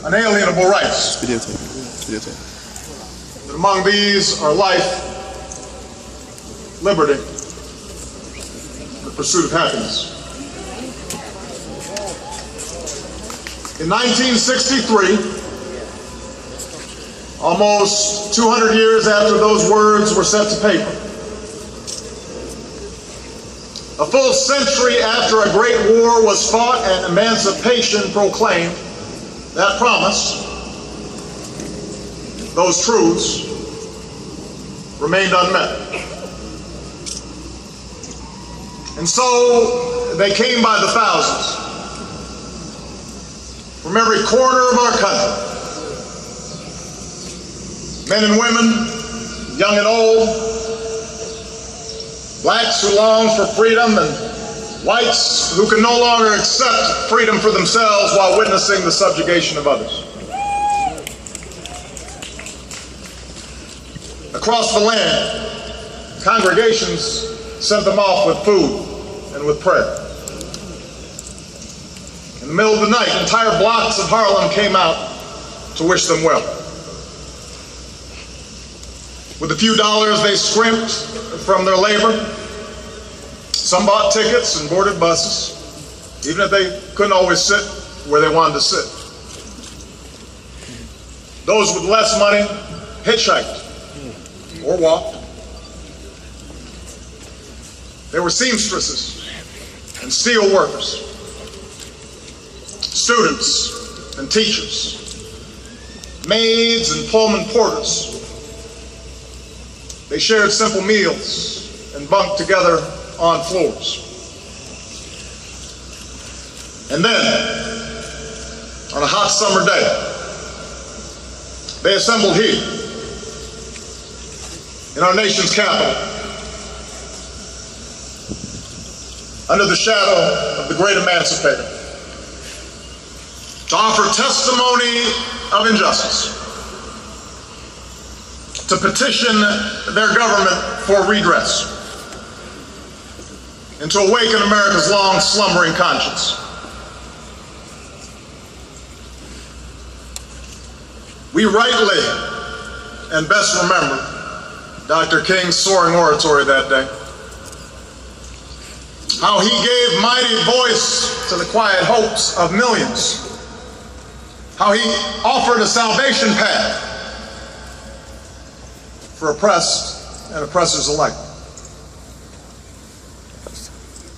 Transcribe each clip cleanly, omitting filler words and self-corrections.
unalienable rights. That among these are life, liberty, and the pursuit of happiness. In 1963, almost 200 years after those words were set to paper, a full century after a great war was fought and emancipation proclaimed, that promise, those truths, remained unmet. And so they came by the thousands from every corner of our country. Men and women, young and old, blacks who long for freedom and whites who can no longer accept freedom for themselves while witnessing the subjugation of others. Across the land, congregations sent them off with food and with prayer. In the middle of the night, entire blocks of Harlem came out to wish them well. With a few dollars they scrimped from their labor, some bought tickets and boarded buses, even if they couldn't always sit where they wanted to sit. Those with less money hitchhiked or walked. There were seamstresses and steel workers, students and teachers, maids and Pullman porters. They shared simple meals and bunked together on floors. And then, on a hot summer day, they assembled here, in our nation's capital, under the shadow of the great emancipator, to offer testimony of injustice, to petition their government for redress, and to awaken America's long slumbering conscience. We rightly and best remember Dr. King's soaring oratory that day. How he gave mighty voice to the quiet hopes of millions. How he offered a salvation path for oppressed and oppressors alike.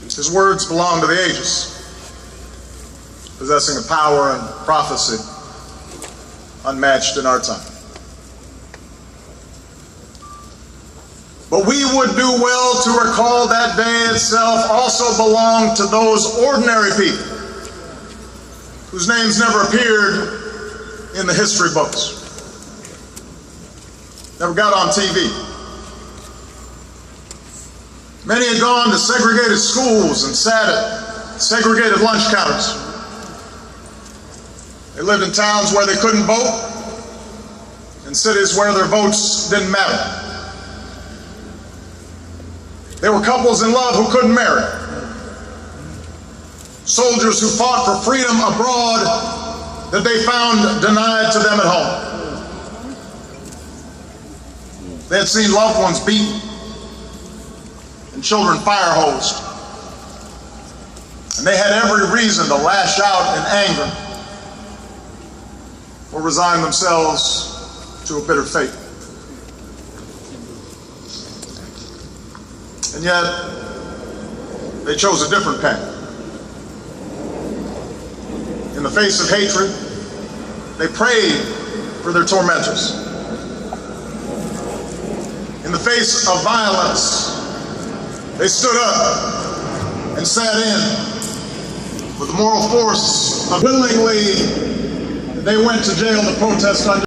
His words belong to the ages, possessing a power and prophecy unmatched in our time. But we would do well to recall that day itself also belonged to those ordinary people whose names never appeared in the history books, never got on TV. Many had gone to segregated schools and sat at segregated lunch counters. They lived in towns where they couldn't vote, in cities where their votes didn't matter. There were couples in love who couldn't marry. Soldiers who fought for freedom abroad that they found denied to them at home. They had seen loved ones beaten and children fire-hosed. And they had every reason to lash out in anger or resign themselves to a bitter fate. And yet, they chose a different path. In the face of hatred, they prayed for their tormentors. In the face of violence, they stood up and sat in with the moral force of willingly. They went to jail to protest under